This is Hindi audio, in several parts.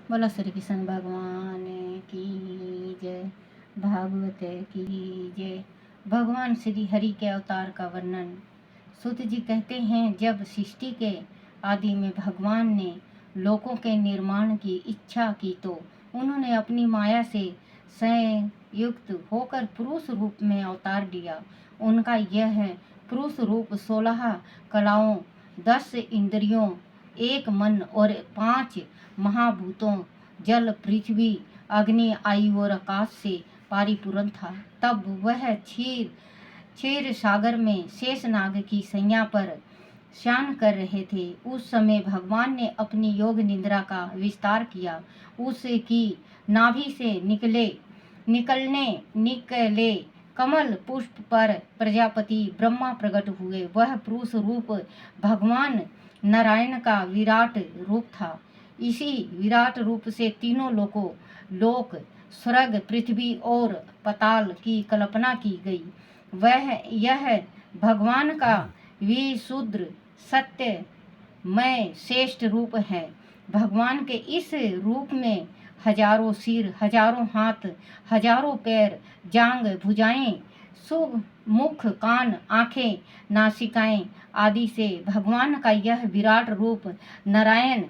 बोला श्री कृष्ण भगवान की जय। भागवत की जय। भगवान श्री हरि के अवतार का वर्णन। सूत जी कहते हैं, जब सृष्टि के आदि में भगवान ने लोकों के निर्माण की इच्छा की तो उन्होंने अपनी माया से संयुक्त होकर पुरुष रूप में अवतार लिया। उनका यह पुरुष रूप 16 कलाओं, 10 इंद्रियों, 1 मन और 5 महाभूतों जल, पृथ्वी, अग्नि, आयु और आकाश से परिपूर्ण था। तब वह क्षीर सागर में शेषनाग की सैया पर शयन कर रहे थे। उस समय भगवान ने अपनी योग निद्रा का विस्तार किया। उसकी नाभि से निकले कमल पुष्प पर प्रजापति ब्रह्मा प्रकट हुए। वह पुरुष रूप भगवान नारायण का विराट रूप था। इसी विराट रूप से तीनों लोक, स्वर्ग, पृथ्वी और पाताल की कल्पना की गई। यह भगवान का विशुद्ध सत्यमय श्रेष्ठ रूप है। भगवान के इस रूप में हजारों सिर, हजारों हाथ, हजारों पैर, जांग, भुजाएं, मुख, कान, आंखें, नासिकाएं आदि से भगवान का यह विराट रूप नारायण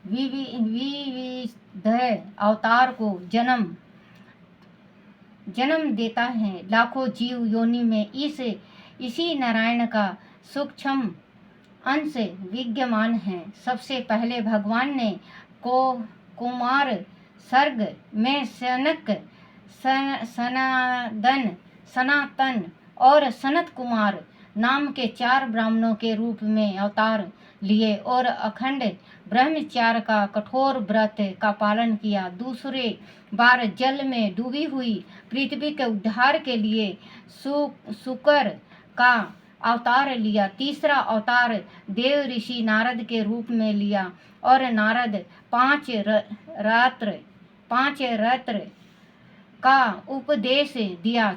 विविध अवतार को जन्म देता है। लाखों जीव योनि में इसी नारायण का सूक्ष्म अंश विद्यमान है। सबसे पहले भगवान ने कुमार सर्ग में सनातन और सनत कुमार नाम के 4 ब्राह्मणों के रूप में अवतार लिए और अखंड ब्रह्मचार्य का कठोर व्रत का पालन किया। दूसरे बार जल में डूबी हुई पृथ्वी के उद्धार के लिए शुक्र का अवतार लिया। तीसरा अवतार देव ऋषि नारद के रूप में लिया और नारद 5 रात्र का उपदेश दिया।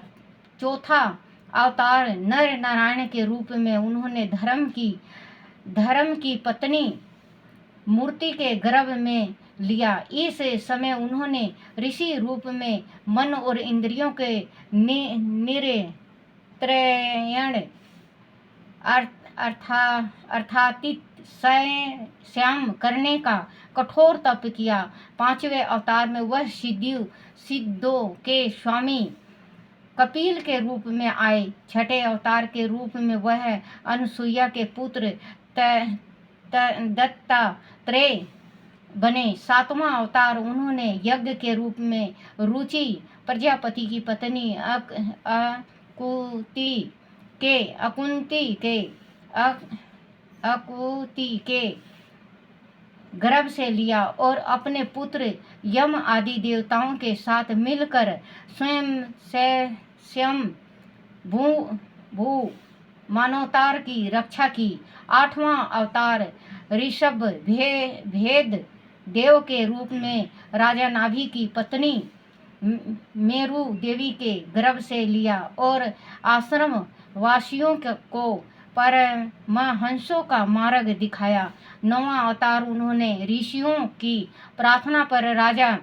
चौथा अवतार नर नारायण के रूप में उन्होंने धर्म की पत्नी मूर्ति के गर्भ में लिया। इस समय उन्होंने ऋषि रूप में मन और इंद्रियों के नियंत्रण अर्थातीत संयम करने का कठोर तप किया। 5वें अवतार में वह सिद्धों के स्वामी कपिल के रूप में आए। 6ठे अवतार के रूप में वह अनुसुईया के पुत्र दत्तात्रेय बने। 7वां अवतार उन्होंने यज्ञ के रूप में रुचि प्रजापति की पत्नी अकुति के गर्भ से लिया और अपने पुत्र यम आदि देवताओं के साथ मिलकर स्वयं भू मानवतार की रक्षा की। 8वां अवतार ऋषभ भेद देव के रूप में राजा नाभि की पत्नी मेरु देवी के गर्भ से लिया और आश्रम वासियों को परमहंसों का मार्ग दिखाया। 9वां अवतार उन्होंने ऋषियों की प्रार्थना पर राजा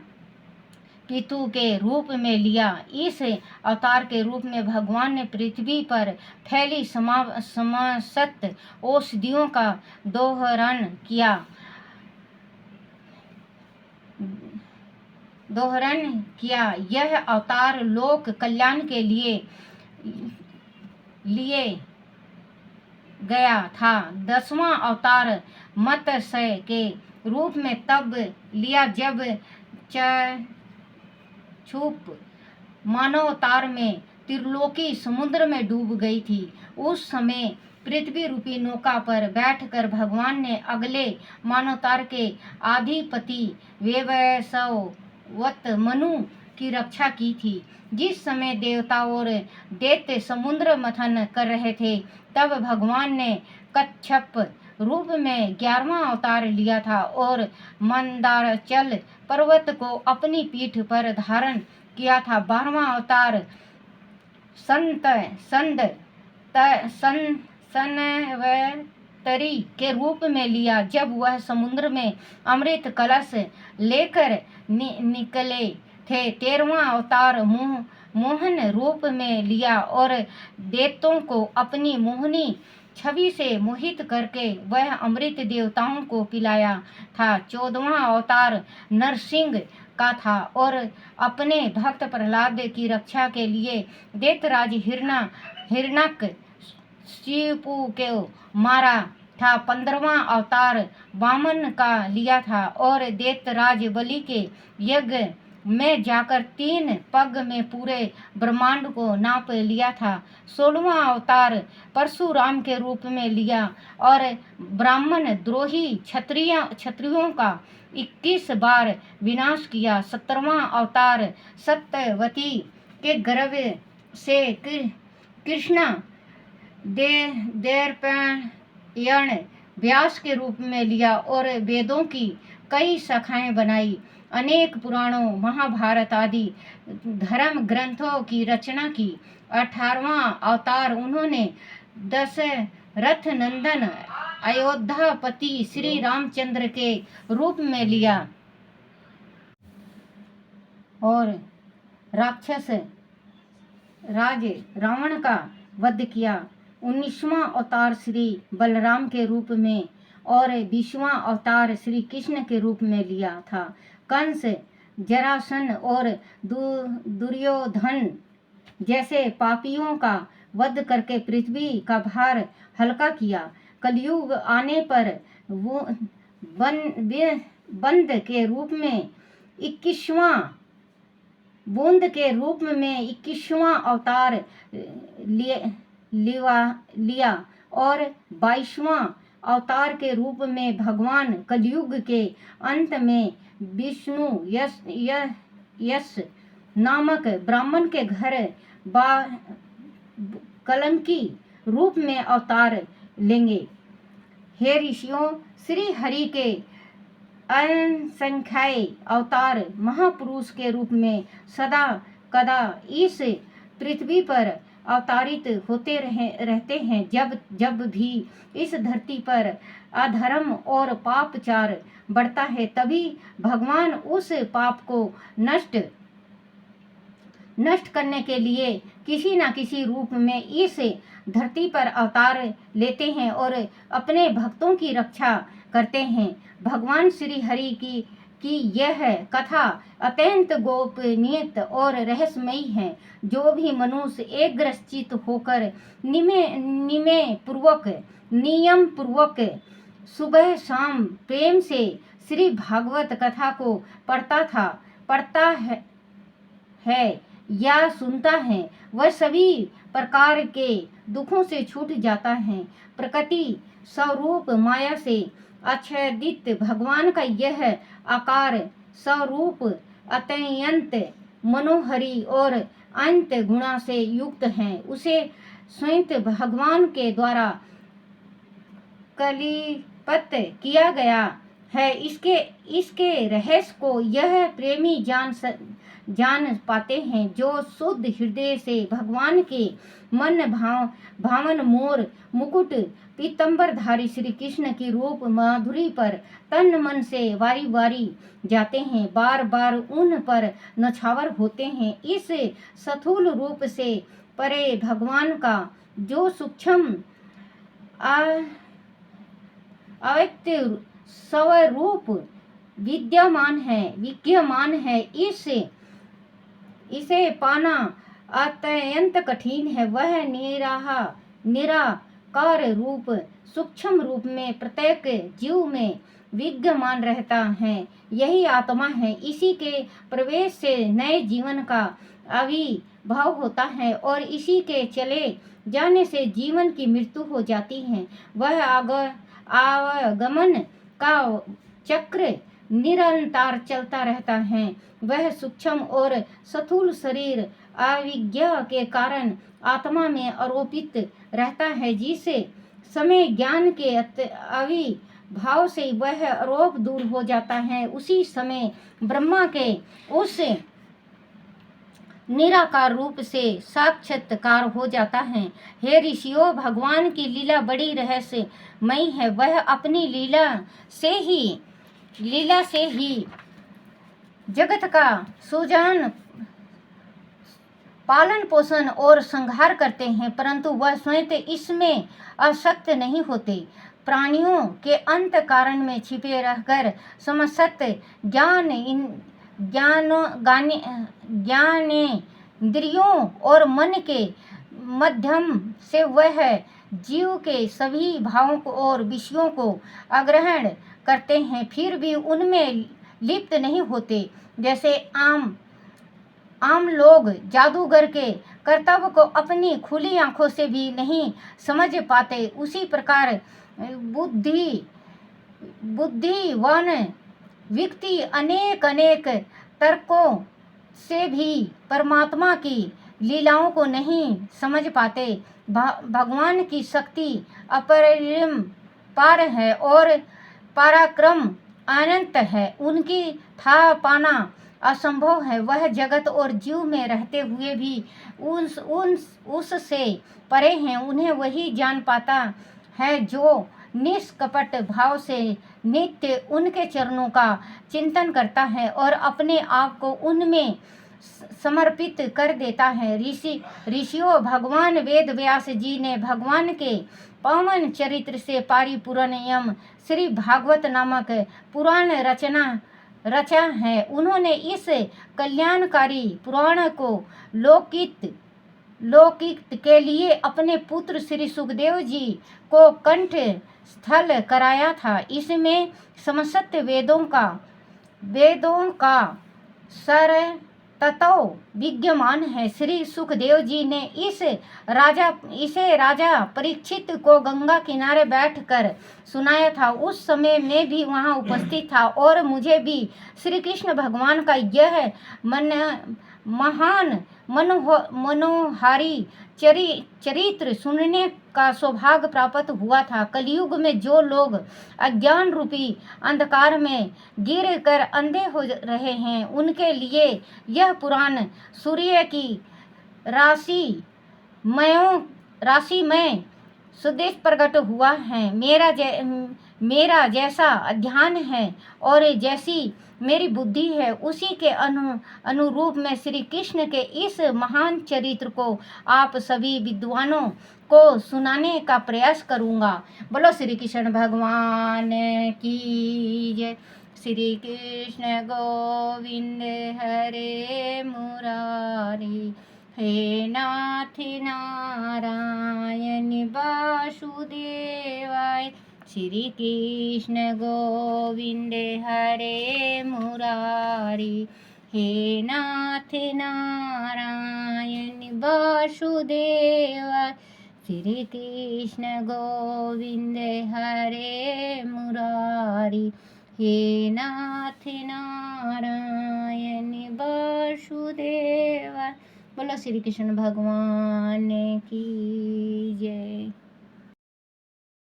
पितु के रूप में लिया। इस अवतार के रूप में भगवान ने पृथ्वी पर फैली समस्त औषधियों का दोहरण किया। यह अवतार लोक कल्याण के लिए गया था। 10वां अवतार मत्स्य के रूप में तब लिया जब छुप मानवतार में त्रिलोकी समुद्र में डूब गई थी। उस समय पृथ्वी रूपी नौका पर बैठकर भगवान ने अगले मानवतार के अधिपति वैवस्वत मनु की रक्षा की थी। जिस समय देवता और दैत्य समुद्र मंथन कर रहे थे, तब भगवान ने कच्छप रूप में 11वां अवतार लिया था और मंदारचल पर्वत को अपनी पीठ पर धारण किया था। 12वां अवतार सनवतरी के रूप में लिया। जब वह समुद्र में अमृत कलश लेकर निकले थे, 13वां अवतार मोहन रूप में लिया और दैत्यों को अपनी मोहनी छवि से मोहित करके वह अमृत देवताओं को पिलाया था। 14वां अवतार नरसिंह का था और अपने भक्त प्रहलाद की रक्षा के लिए दैत्यराज हिरण्यक शिपु को मारा था। 15वां अवतार वामन का लिया था और दैत्यराज बलि के यज्ञ में जाकर 3 पग में पूरे ब्रह्मांड को नाप लिया था। 16वां अवतार परशुराम के रूप में लिया और ब्राह्मण द्रोही क्षत्रियों का 21 बार विनाश किया। 17वां अवतार सत्यवती के गर्भ से कृष्णा देवपायन व्यास के रूप में लिया और वेदों की कई शाखाएं बनाई। अनेक पुराणों, महाभारत आदि धर्म ग्रंथों की रचना की। 18वां अवतार उन्होंने दशरथ नंदन अयोध्यापति श्री रामचंद्र के रूप में लिया और राक्षस राज रावण का वध किया। 19वां अवतार श्री बलराम के रूप में और 20वां अवतार श्री कृष्ण के रूप में लिया था। कंस, जरासंध और दुर्योधन जैसे पापियों का वध करके पृथ्वी का भार हल्का किया। कलयुग आने पर वो बंद के रूप में 21वां अवतार लिया और 22वां अवतार के रूप में भगवान कलयुग के अंत में विष्णु यश नामक ब्राह्मण के घर कलंकी रूप में अवतार लेंगे। हे ऋषियों, श्री हरि के असंख्याय अवतार महापुरुष के रूप में सदा कदा इस पृथ्वी पर अवतारित होते रहते हैं। जब भी इस धरती पर अधर्म और पापचार बढ़ता है, तभी भगवान उस पाप को नष्ट करने के लिए किसी न किसी रूप में इस धरती पर अवतार लेते हैं और अपने भक्तों की रक्षा करते हैं। भगवान श्री हरि की यह कथा अत्यंत गोपनीय और रहस्यमयी है। जो भी मनुष्य एकाग्रचित्त होकर नियम पूर्वक सुबह शाम प्रेम से श्री भागवत कथा को पढ़ता है या सुनता है, वह सभी प्रकार के दुखों से छूट जाता है। प्रकृति स्वरूप माया से आच्छादित भगवान का यह आकार स्वरूप अत्यंत मनोहरी और अनंत गुणा से युक्त है। उसे स्वयं भगवान के द्वारा कल्पित किया गया है। इसके रहस्य को यह प्रेमी जान पाते हैं जो शुद्ध हृदय से भगवान के मन भावन मोर मुकुट पीतंबरधारी श्री कृष्ण की रूप माधुरी पर तन मन से वारी वारी जाते हैं, बार बार उन पर नछावर होते हैं। इस स्थूल रूप से परे भगवान का जो सूक्ष्म अव्यक्त स्वरूप विद्यमान है, इसे पाना अत्यंत कठिन है। वह निराकार रूप सूक्ष्म रूप में प्रत्येक जीव में विद्यमान रहता है। यही आत्मा है। इसी के प्रवेश से नए जीवन का आविर्भाव होता है और इसी के चले जाने से जीवन की मृत्यु हो जाती है। वह आवागमन का चक्र निरंतर चलता रहता है। वह सूक्ष्म और स्थूल शरीर अविज्ञा के कारण आत्मा में आरोपित रहता है, जिससे समय ज्ञान के आविर्भाव से वह आरोप दूर हो जाता है। उसी समय ब्रह्मा के उस निराकार रूप से साक्षात्कार हो जाता है। हे ऋषियों, भगवान की लीला बड़ी रहस्यमयी है। वह अपनी लीला से ही जगत का सुजान पालन पोषण और संहार करते हैं, परंतु वह स्वयं इसमें आसक्त नहीं होते। प्राणियों के अंत कारण में छिपे रहकर समस्त ज्ञानेंद्रियों और मन के माध्यम से वह जीव के सभी भावों को और विषयों को अग्रहण करते हैं, फिर भी उनमें लिप्त नहीं होते। जैसे आम लोग जादूगर के कर्तव्य को अपनी खुली आंखों से भी नहीं समझ पाते, उसी प्रकार बुद्धिवान व्यक्ति अनेक तर्कों से भी परमात्मा की लीलाओं को नहीं समझ पाते। भगवान की शक्ति अपरिपार है और पराक्रम अनंत है। उनकी था पाना असंभव है। वह जगत और जीव में रहते हुए भी उससे परे हैं। उन्हें वही जान पाता है जो निष्कपट भाव से नित्य उनके चरणों का चिंतन करता है और अपने आप को उनमें समर्पित कर देता है। ऋषियों, भगवान वेद व्यास जी ने भगवान के पावन चरित्र से परिपूर्ण यम श्री भागवत नामक पुराण रचा है। उन्होंने इस कल्याणकारी पुराण को लौकिक के लिए अपने पुत्र श्री सुखदेव जी को कंठ स्थल कराया था। इसमें समस्त वेदों का सार तत्व विद्यमान है। श्री सुखदेव जी ने इसे राजा परीक्षित को गंगा किनारे बैठकर सुनाया था। उस समय मैं भी वहां उपस्थित था और मुझे भी श्री कृष्ण भगवान का यह महान मनोहारी चरित्र सुनने का सौभाग्य प्राप्त हुआ था। कलयुग में जो लोग अज्ञान रूपी अंधकार में गिर कर अंधे हो रहे हैं, उनके लिए यह पुराण सूर्य की राशि में सुदेश प्रकट हुआ है। मेरा जैसा ध्यान है और जैसी मेरी बुद्धि है, उसी के अनुरूप मैं श्री कृष्ण के इस महान चरित्र को आप सभी विद्वानों को सुनाने का प्रयास करूँगा। बोलो श्री कृष्ण भगवान की जय। श्री कृष्ण गोविंद हरे मुरारी, हे नाथ नारायण वासुदेवाय। श्री कृष्ण गोविंद हरे मुरारी, हे नाथ नारायण वासुदेवाय। श्री कृष्ण गोविंद हरे मुरारी, हे नाथ नारायण वासुदेवाय। बोलो श्री कृष्ण भगवान की जय।